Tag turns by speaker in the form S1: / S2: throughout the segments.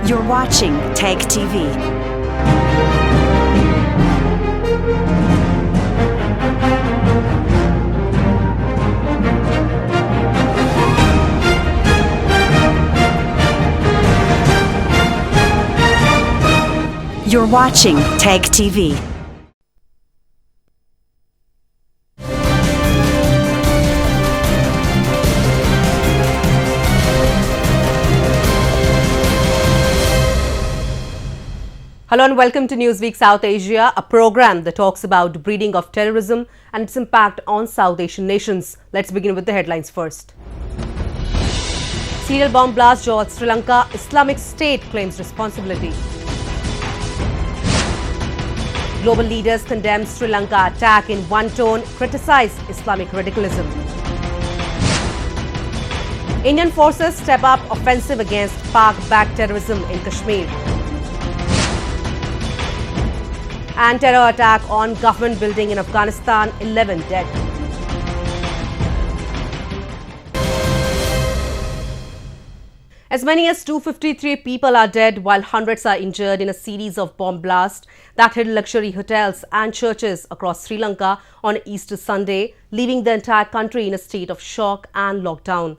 S1: You're watching Tag TV. You're watching Tag TV.
S2: Hello and welcome to Newsweek South Asia, a program that talks about the breeding of terrorism and its impact on South Asian nations. Let's begin with the headlines first. Serial bomb blast jolts Sri Lanka, Islamic State claims responsibility. Global leaders condemn Sri Lanka attack in one tone, criticize Islamic radicalism. Indian forces step up offensive against Pak-backed terrorism in Kashmir. And terror attack on government building in Afghanistan, 11 dead. As many as 253 people are dead while hundreds are injured in a series of bomb blasts that hit luxury hotels and churches across Sri Lanka on Easter Sunday, leaving the entire country in a state of shock and lockdown.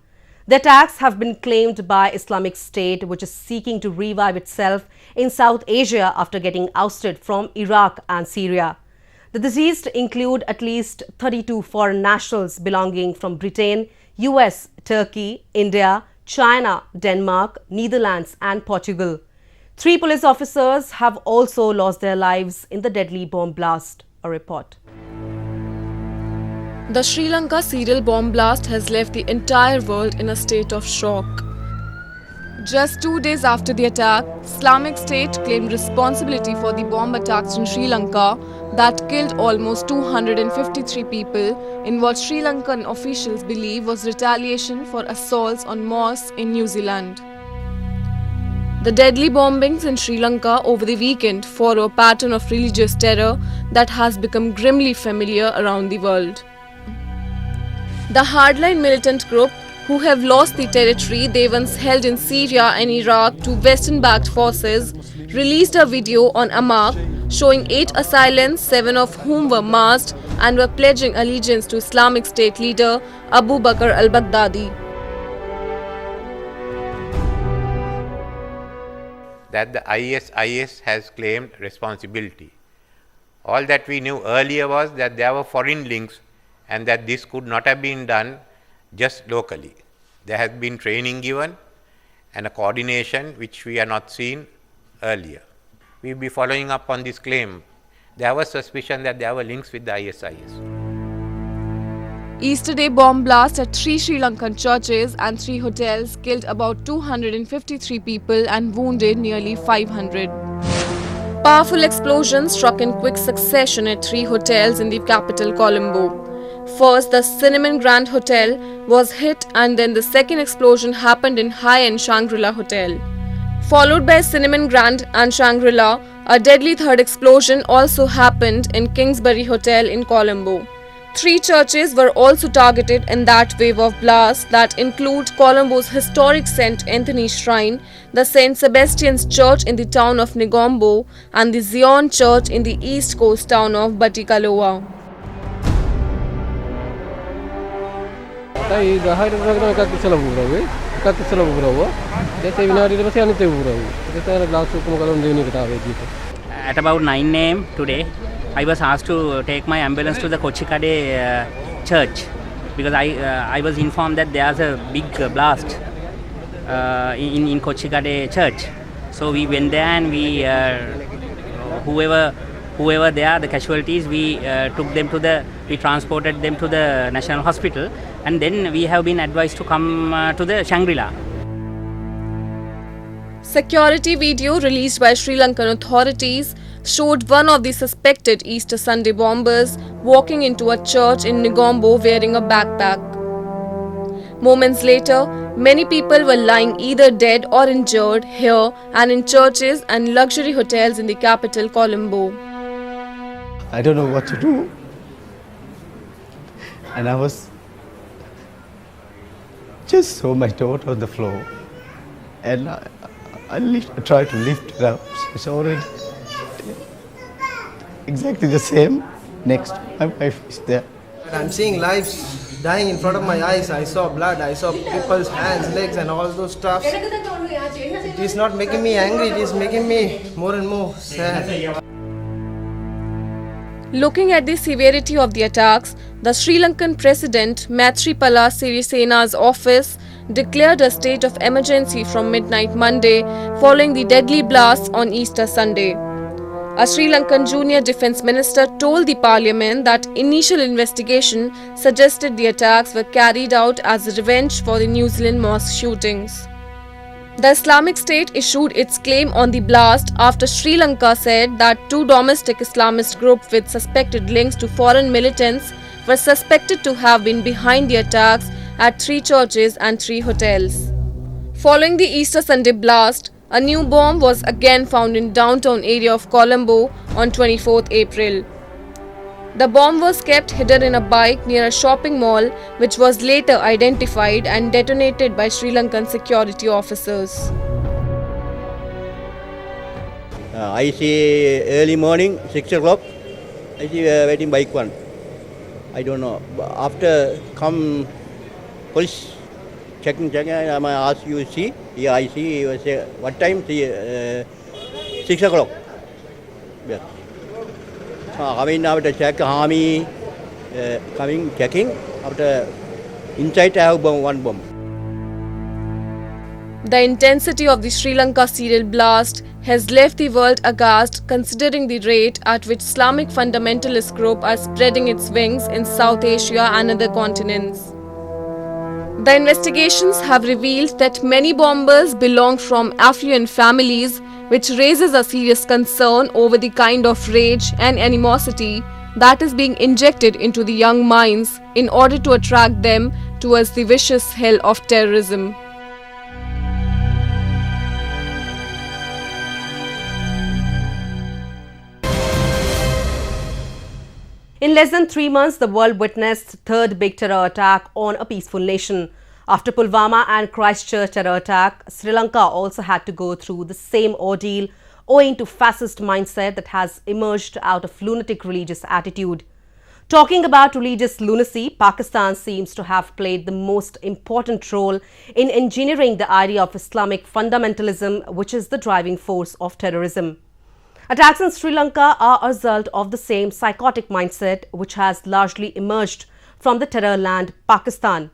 S2: The attacks have been claimed by Islamic State, which is seeking to revive itself in South Asia after getting ousted from Iraq and Syria. The deceased include at least 32 foreign nationals belonging from Britain, US, Turkey, India, China, Denmark, Netherlands and Portugal. 3 police officers have also lost their lives in the deadly bomb blast. A report.
S3: The Sri Lanka serial bomb blast has left the entire world in a state of shock. Just 2 days after the attack, Islamic State claimed responsibility for the bomb attacks in Sri Lanka that killed almost 253 people in what Sri Lankan officials believe was retaliation for assaults on mosques in New Zealand. The deadly bombings in Sri Lanka over the weekend follow a pattern of religious terror that has become grimly familiar around the world. The hardline militant group, who have lost the territory they once held in Syria and Iraq to Western-backed forces, released a video on Amaq showing 8 assailants, 7 of whom were masked and were pledging allegiance to Islamic State leader Abu Bakr al-Baghdadi.
S4: That the ISIS has claimed responsibility. All that we knew earlier was that there were foreign links and that this could not have been done just locally. There has been training given and a coordination which we have not seen earlier. We will be following up on this claim. There was suspicion that there were links with the ISIS.
S3: Easter Day bomb blast at 3 Sri Lankan churches and 3 hotels killed about 253 people and wounded nearly 500. Powerful explosions struck in quick succession at 3 hotels in the capital Colombo. First, the Cinnamon Grand Hotel was hit and then the second explosion happened in high-end Shangri-La Hotel. Followed by Cinnamon Grand and Shangri-La, a deadly third explosion also happened in Kingsbury Hotel in Colombo. 3 churches were also targeted in that wave of blasts that include Colombo's historic St. Anthony Shrine, the St. Sebastian's Church in the town of Negombo, and the Zion Church in the east coast town of Batticaloa.
S5: At
S6: about 9 a.m. today, I was asked to take my ambulance to the Kochikade church because I was informed that there's a big blast in Kochikade church. So we went there and we whoever there, the casualties, we transported them to the National Hospital, and then we have been advised to come to the Shangri-La.
S3: Security video released by Sri Lankan authorities showed one of the suspected Easter Sunday bombers walking into a church in Negombo wearing a backpack. Moments later, many people were lying either dead or injured here and in churches and luxury hotels in the capital Colombo.
S7: I don't know what to do. And I was just saw my daughter on the floor. And I try to lift it up. It's already exactly the same. Next, my wife is there.
S5: I'm seeing lives dying in front of my eyes. I saw blood, I saw people's hands, legs and all those stuff. It is not making me angry, it is making me more and more sad.
S3: Looking at the severity of the attacks, the Sri Lankan President Maithripala Sirisena's office declared a state of emergency from midnight Monday following the deadly blasts on Easter Sunday. A Sri Lankan junior defence minister told the parliament that initial investigation suggested the attacks were carried out as revenge for the New Zealand mosque shootings. The Islamic State issued its claim on the blast after Sri Lanka said that two domestic Islamist groups with suspected links to foreign militants were suspected to have been behind the attacks at 3 churches and 3 hotels. Following the Easter Sunday blast, a new bomb was again found in downtown area of Colombo on 24th April. The bomb was kept hidden in a bike near a shopping mall, which was later identified and detonated by Sri Lankan security officers.
S8: I see early morning, 6 o'clock, I see waiting bike one. I don't know. After come police checking, I ask you see. Yeah, I see. You say what time? See, 6 o'clock. Yeah. Coming after check army, coming checking after inside I have one bomb.
S3: The intensity of the Sri Lanka serial blast has left the world aghast considering the rate at which Islamic fundamentalist groups are spreading its wings in South Asia and other continents. The investigations have revealed that many bombers belong from affluent families, which raises a serious concern over the kind of rage and animosity that is being injected into the young minds in order to attract them towards the vicious hell of terrorism.
S2: In less than 3 months, the world witnessed third big terror attack on a peaceful nation. After Pulwama and Christchurch terror attack, Sri Lanka also had to go through the same ordeal owing to fascist mindset that has emerged out of lunatic religious attitude. Talking about religious lunacy, Pakistan seems to have played the most important role in engineering the idea of Islamic fundamentalism, which is the driving force of terrorism. Attacks in Sri Lanka are a result of the same psychotic mindset which has largely emerged from the terror land Pakistan.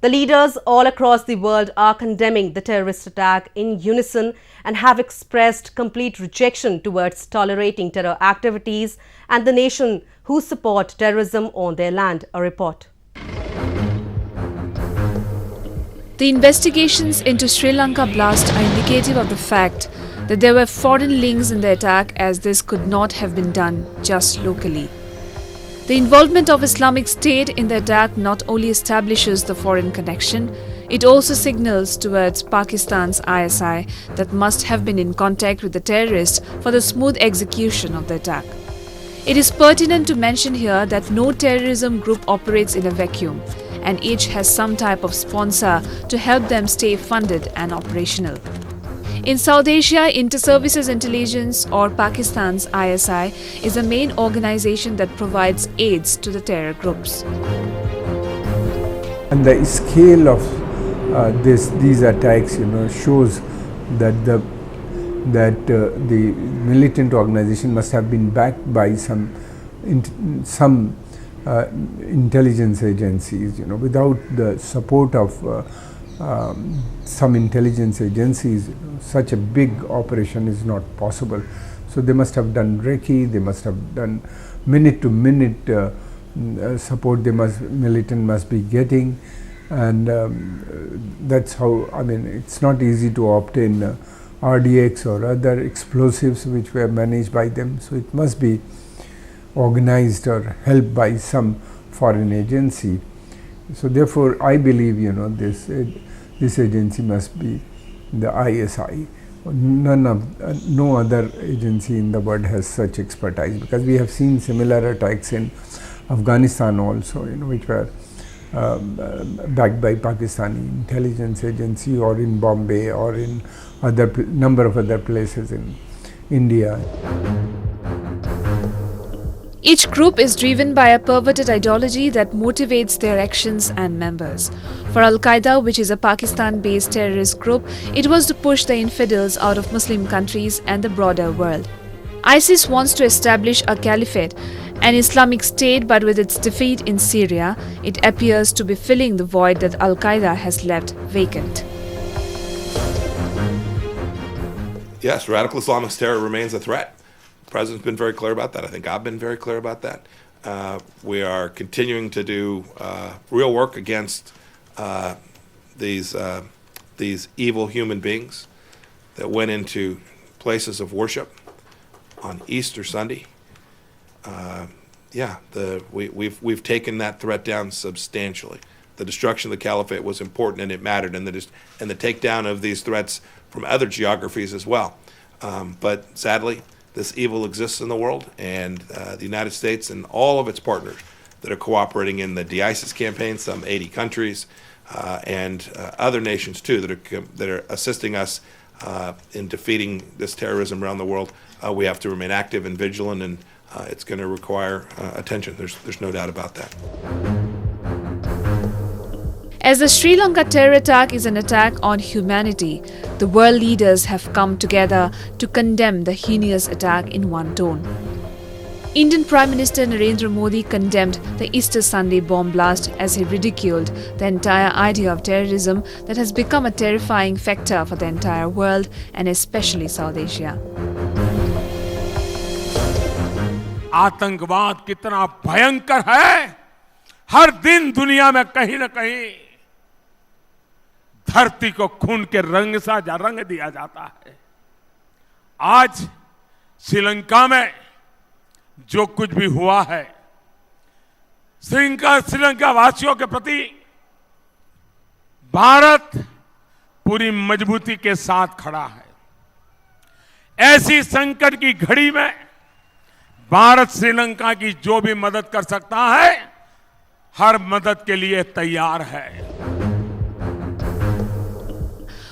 S2: The leaders all across the world are condemning the terrorist attack in unison and have expressed complete rejection towards tolerating terror activities and the nation who support terrorism on their land. A report.
S9: The investigations into Sri Lanka blast are indicative of the fact that there were foreign links in the attack, as this could not have been done just locally. The involvement of Islamic State in the attack not only establishes the foreign connection, it also signals towards Pakistan's ISI that must have been in contact with the terrorists for the smooth execution of the attack. It is pertinent to mention here that no terrorism group operates in a vacuum, and each has some type of sponsor to help them stay funded and operational. In South Asia, Inter-Services Intelligence, or Pakistan's ISI, is the main organization that provides aids to the terror groups.
S10: And the scale of these attacks, shows that the militant organization must have been backed by some intelligence agencies. Without the support of some intelligence agencies, such a big operation is not possible. So they must have done recce, they must have done minute-to-minute support militant must be getting, and that's how, it's not easy to obtain RDX or other explosives which were managed by them. So it must be organized or helped by some foreign agency. So therefore, I believe, this agency must be the ISI. No other agency in the world has such expertise, because we have seen similar attacks in Afghanistan also, which were backed by Pakistani intelligence agency, or in Bombay, or in number of other places in India.
S9: Each group is driven by a perverted ideology that motivates their actions and members. For Al-Qaeda, which is a Pakistan-based terrorist group, it was to push the infidels out of Muslim countries and the broader world. ISIS wants to establish a caliphate, an Islamic state, but with its defeat in Syria, it appears to be filling the void that Al-Qaeda has left vacant.
S11: Yes, radical Islamist terror remains a threat. The President's been very clear about that. I think I've been very clear about that. We are continuing to do real work against these evil human beings that went into places of worship on Easter Sunday. We've taken that threat down substantially. The destruction of the caliphate was important, and it mattered, and the takedown of these threats from other geographies as well. But sadly, this evil exists in the world, and the United States and all of its partners that are cooperating in the de-ISIS campaign, some 80 countries, and other nations too that are assisting us in defeating this terrorism around the world. We have to remain active and vigilant, and it's going to require attention. There's no doubt about that.
S9: As the Sri Lanka terror attack is an attack on humanity, the world leaders have come together to condemn the heinous attack in one tone. Indian Prime Minister Narendra Modi condemned the Easter Sunday bomb blast as he ridiculed the entire idea of terrorism that has become a terrifying factor for the entire world and especially South Asia.
S12: आतंकवाद कितना भयंकर है, हर दिन दुनिया में कहीं न कहीं धरती को खून के रंग सा रंग दिया जाता है। आज श्रीलंका में जो कुछ भी हुआ है, श्रीलंका वासियों के प्रति भारत पूरी मजबूती के साथ खड़ा है। ऐसी संकट की घड़ी में भारत श्रीलंका की जो भी मदद कर सकता है, हर मदद के लिए तैयार है।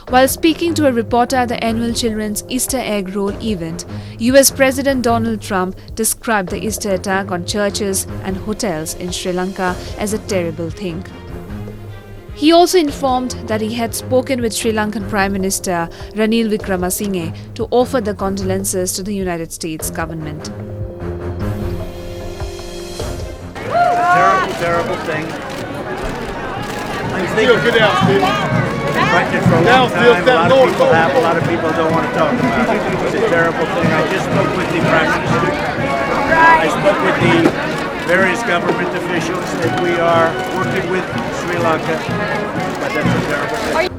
S9: While speaking to a reporter at the annual Children's Easter Egg Roll event, US President Donald Trump described the Easter attack on churches and hotels in Sri Lanka as a terrible thing. He also informed that he had spoken with Sri Lankan Prime Minister Ranil Wickremesinghe to offer the condolences to the United States government.
S13: Terrible thing. Get out, Steve. For a long time. A lot of people don't want to talk about it. It's a terrible thing. I just spoke with the Prime Minister. I spoke with the various government officials, and we are working with Sri Lanka. But that's a terrible thing.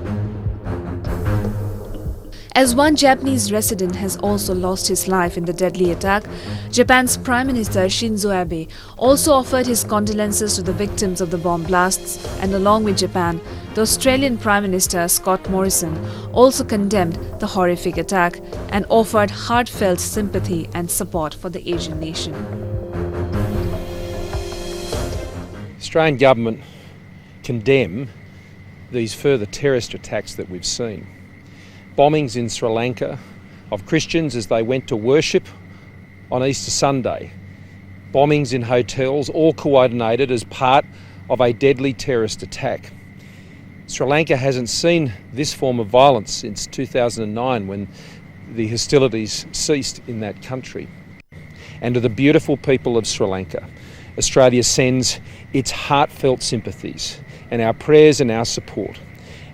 S9: As one Japanese resident has also lost his life in the deadly attack, Japan's Prime Minister Shinzo Abe also offered his condolences to the victims of the bomb blasts, and along with Japan, the Australian Prime Minister Scott Morrison also condemned the horrific attack and offered heartfelt sympathy and support for the Asian nation.
S14: The Australian government condemn these further terrorist attacks that we've seen. Bombings in Sri Lanka of Christians as they went to worship on Easter Sunday. Bombings in hotels, all coordinated as part of a deadly terrorist attack. Sri Lanka hasn't seen this form of violence since 2009 when the hostilities ceased in that country. And to the beautiful people of Sri Lanka, Australia sends its heartfelt sympathies and our prayers and our support,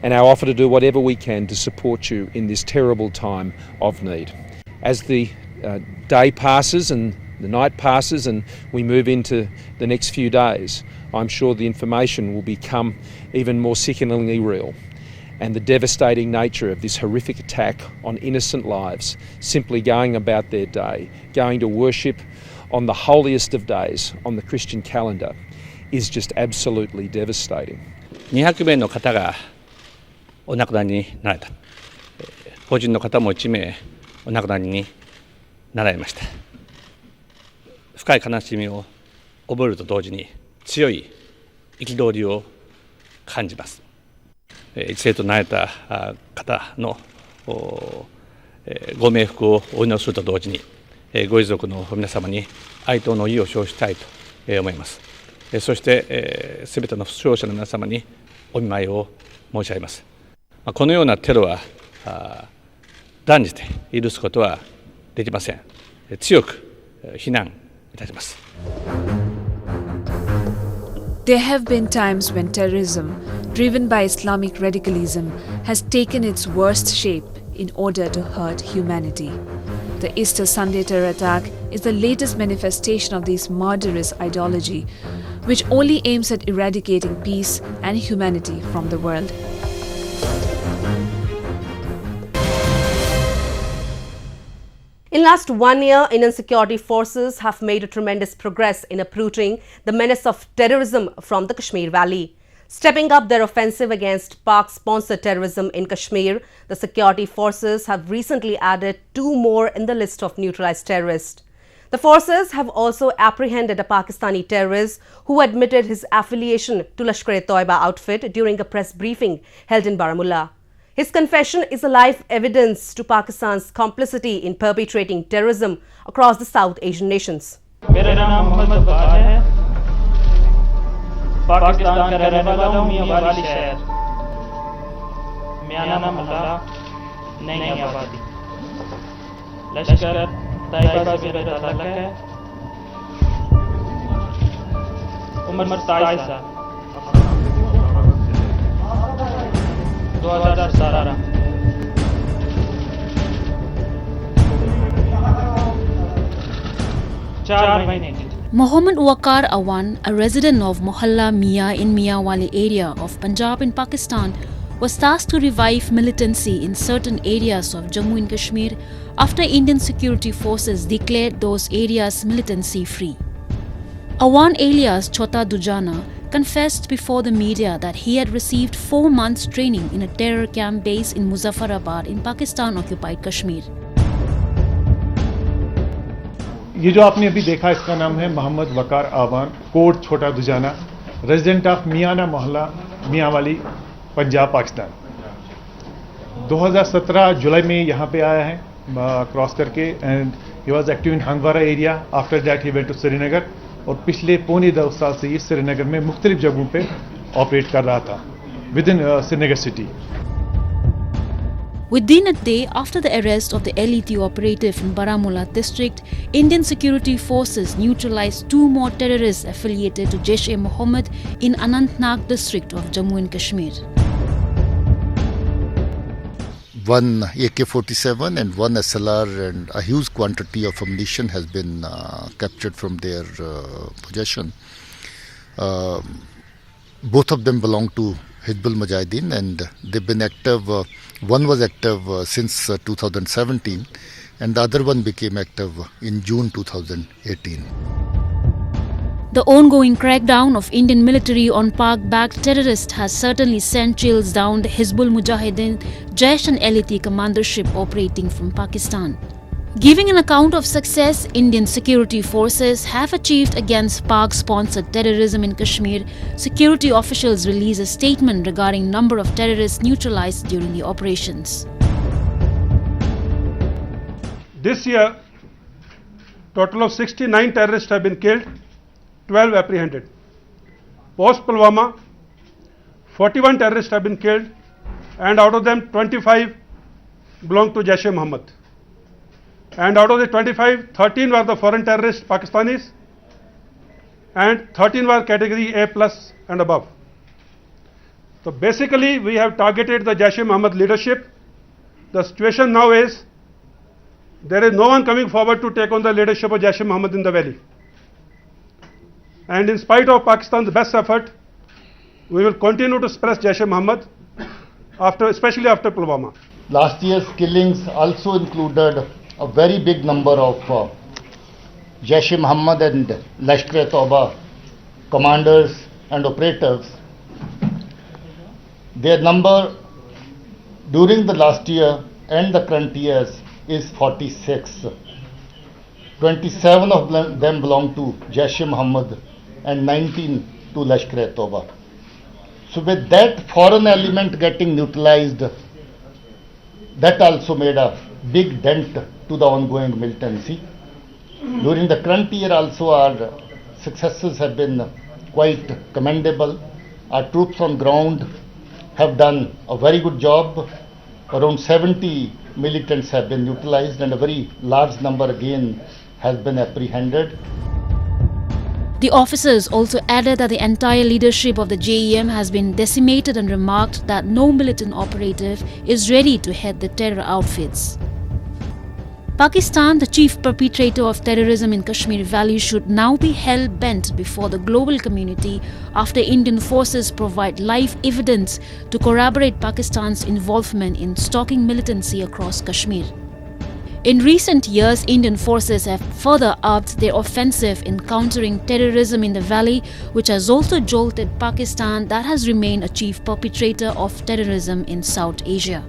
S14: and our offer to do whatever we can to support you in this terrible time of need. As the day passes and the night passes and we move into the next few days, I'm sure the information will become even more sickeningly real, and the devastating nature of this horrific attack on innocent lives simply going about their day, going to worship on the holiest of days on the Christian calendar, is just absolutely devastating.
S15: 200名の方がお亡くなりになられた。個人の方も1名お亡くなりになられました。深い悲しみを覚えると同時に強い憤りを感じます。一生となられた方のご冥福をお祈りすると同時に、ご遺族の皆様に哀悼の意を表したいと思います。そして、すべての負傷者の皆様にお見舞いを申し上げます。このようなテロは断じて許すことはできません。強く非難いたします。
S9: There have been times when terrorism, driven by Islamic radicalism, has taken its worst shape in order to hurt humanity. The Easter Sunday terror attack is the latest manifestation of this murderous ideology, which only aims at eradicating peace and humanity from the world.
S2: In last 1 year, Indian security forces have made a tremendous progress in uprooting the menace of terrorism from the Kashmir Valley. Stepping up their offensive against Pak-sponsored terrorism in Kashmir, the security forces have recently added 2 more in the list of neutralized terrorists. The forces have also apprehended a Pakistani terrorist who admitted his affiliation to Lashkar-e-Toiba outfit during a press briefing held in Baramulla. His confession is a live evidence to Pakistan's complicity in perpetrating terrorism across the South Asian nations.
S16: Pakistan का रहने वाला हूँ मियाँ वाली शहर म्याना मोहल्ला नई आबादी लश्कर तैयबा से मेरा ताल्लुक है उम्र 27 साल 2017 4 महीने
S17: Mohammad Waqar Awan, a resident of Mohalla Mia in Miawali area of Punjab in Pakistan, was tasked to revive militancy in certain areas of Jammu and Kashmir after Indian security forces declared those areas militancy free. Awan alias Chota Dujana confessed before the media that he had received 4 months training in a terror camp base in Muzaffarabad in Pakistan-occupied Kashmir.
S18: ये जो आपने अभी देखा इसका नाम है मोहम्मद वकार आवान, coat छोटा Dujana, resident of मियाना मोहल्ला मियावाली पंजाब पाकिस्तान। 2017 जुलाई में यहाँ पे आया है क्रॉस करके and he was active in Handwara area. After that he went to Srinagar और पिछले पौने 10 साल से ये श्रीनगर में मुख्तलिफ जगहों पे ऑपरेट कर रहा था with in Srinagar city.
S17: Within a day after the arrest of the LET operative in Baramulla district, Indian security forces neutralized 2 more terrorists affiliated to Jaish-e-Mohammed in Anantnag district of Jammu and Kashmir.
S7: 1 AK-47 and 1 SLR and a huge quantity of ammunition has been captured from their possession. Both of them belong to Hizbul Mujahideen and they've been active. One was active since 2017 and the other one became active in June 2018.
S17: The ongoing crackdown of Indian military on Pak-backed terrorists has certainly sent chills down the Hizbul Mujahideen, Jaish and LET commandership operating from Pakistan. Giving an account of success Indian security forces have achieved against Pak-sponsored terrorism in Kashmir, security officials released a statement regarding number of terrorists neutralized during the operations.
S19: This year, total of 69 terrorists have been killed, 12 apprehended. Post Pulwama, 41 terrorists have been killed and out of them 25 belong to Jaish-e-Mohammed. And out of the 25, 13 were the foreign terrorists, Pakistanis, and 13 were category A plus and above. So basically, we have targeted the Jaish-e-Mohammed leadership. The situation now is, there is no one coming forward to take on the leadership of Jaish-e-Mohammed in the valley. And in spite of Pakistan's best effort, we will continue to suppress Jaish-e-Mohammed, especially after Pulwama.
S7: Last year's killings also included a very big number of Jaish-e-Mohammed and Lashkar-e-Toiba commanders and operatives. Their number during the last year and the current years is 46. 27 of them belong to Jaish-e-Mohammed and 19 to Lashkar-e-Toiba. So with that foreign element getting neutralized, that also made a big dent to the ongoing militancy. During the current year also our successes have been quite commendable. Our troops on ground have done a very good job. Around 70 militants have been neutralized and a very large number again has been apprehended.
S17: The officers also added that the entire leadership of the JEM has been decimated and remarked that no militant operative is ready to head the terror outfits. Pakistan, the chief perpetrator of terrorism in Kashmir Valley, should now be hell-bent before the global community after Indian forces provide live evidence to corroborate Pakistan's involvement in stalking militancy across Kashmir. In recent years, Indian forces have further upped their offensive in countering terrorism in the valley, which has also jolted Pakistan, that has remained a chief perpetrator of terrorism in South Asia.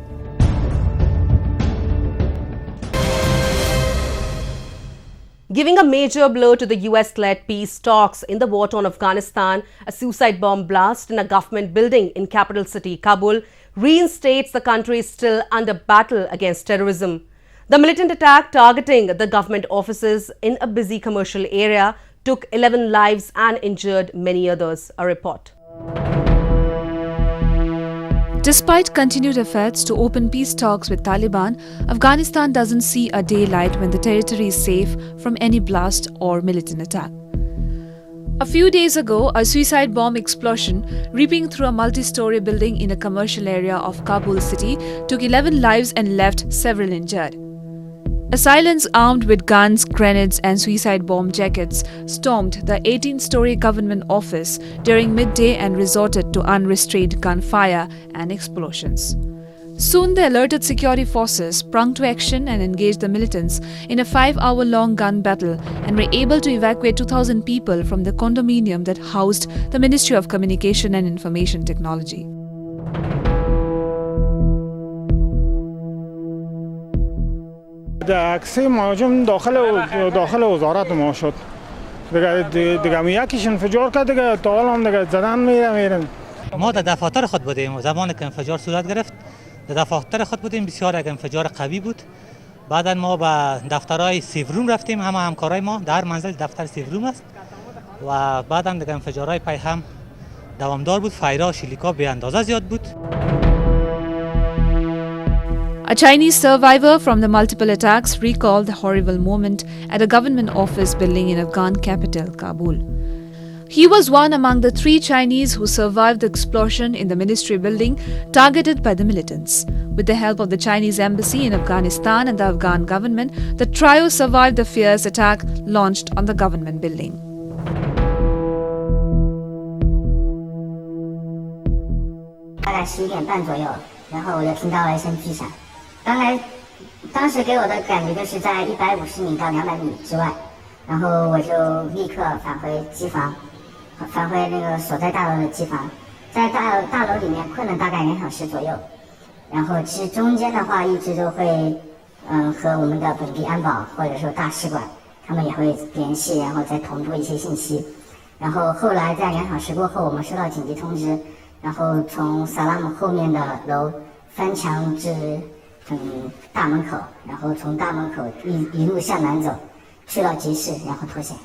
S2: Giving a major blow to the US-led peace talks in the war-torn Afghanistan, a suicide bomb blast in a government building in capital city Kabul reinstates the country still under battle against terrorism. The militant attack targeting the government offices in a busy commercial area took 11 lives and injured many others. A report.
S9: Despite continued efforts to open peace talks with Taliban, Afghanistan doesn't see a daylight when the territory is safe from any blast or militant attack. A few days ago, a suicide bomb explosion ripping through a multi-story building in a commercial area of Kabul city took 11 lives and left several injured. Assailants armed with guns, grenades and suicide bomb jackets stormed the 18-story government office during midday and resorted to unrestrained gunfire and explosions. Soon the alerted security forces sprung to action and engaged the militants in a 5-hour-long gun battle and were able to evacuate 2,000 people from the condominium that housed the Ministry of Communication and Information Technology.
S20: عکسای مهاجم داخل وزارت ما شد دیگه یکیش انفجار کرد دیگه تا حالا هم دیگه زدن میرن
S21: ما در دفاتر خود بودیم زمانی که انفجار صورت گرفت در دفاتر خود بودیم بسیار یک انفجار قوی بود بعدا ما به دفترهای سیوروم رفتیم همه همکارای ما در منزل دفتر سیوروم است و بعدا دیگه انفجارهای پای هم دوامدار بود فایرها و شلیکا به اندازه زیاد بود.
S9: A Chinese survivor from the multiple attacks recalled the horrible moment at a government office building in Afghan capital, Kabul. He was one among the 3 Chinese who survived the explosion in the ministry building targeted by the militants. With the help of the Chinese embassy in Afghanistan and the Afghan government, the trio survived the fierce attack launched on the government building.
S22: About 11:30左右，然后我就听到了一声巨响。当时给我的感觉就是在150米到200米之外，然后我就立刻返回机房，返回那个所在大楼的机房，在大楼里面困了大概2小时左右。然后其实中间的话一直都会，和我们的本地安保或者说大使馆，他们也会联系，然后再同步一些信息。然后后来在2小时过后，我们收到紧急通知，然后从萨拉姆后面的楼翻墙至大门口，然后从大门口一路向南走，去到集市，然后脱险。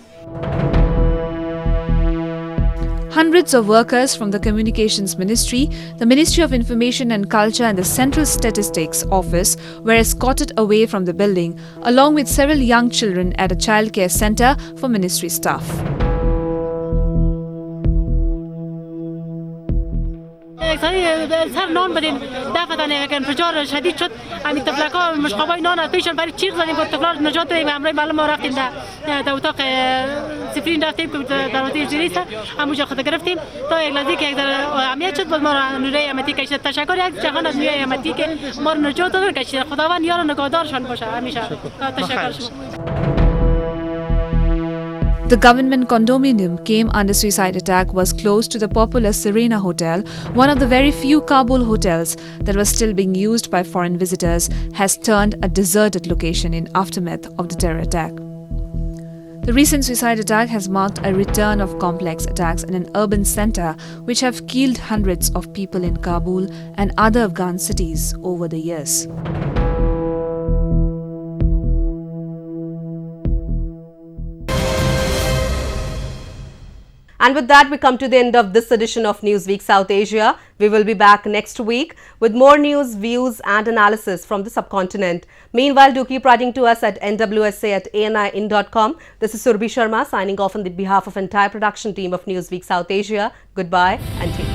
S9: Hundreds of workers from the Communications Ministry, the Ministry of Information and Culture and the Central Statistics Office were escorted away from the building, along with several young children at a childcare center for ministry staff.
S23: سر نان بدیم دفعتان یک انفجار شدید شد همین طفلک‌ها مشقابای نان از پیشان برای چیغ زدیم که طفلا رو نجات دادیم همراه معلم ما رفتیم در اتاق سفرین رفتیم که در اتاق اجتماعی همونجا خود گرفتیم تا یک لحظه که یک اهمیت شد باز ما را نیروی امنیتی کشید تشکر یک جهان از نیروی امنیتی که ما رو نجات دادن کشید خداوند یار و نگهدارشان باشه همیشه تشکر شما.
S9: The government condominium came under suicide attack was close to the popular Serena Hotel, one of the very few Kabul hotels that was still being used by foreign visitors, has turned a deserted location in aftermath of the terror attack. The recent suicide attack has marked a return of complex attacks in an urban centre which have killed hundreds of people in Kabul and other Afghan cities over the years.
S2: And with that, we come to the end of this edition of Newsweek South Asia. We will be back next week with more news, views and analysis from the subcontinent. Meanwhile, do keep writing to us at nwsa@ani.in.com. This is Surbhi Sharma signing off on the behalf of entire production team of Newsweek South Asia. Goodbye and take care.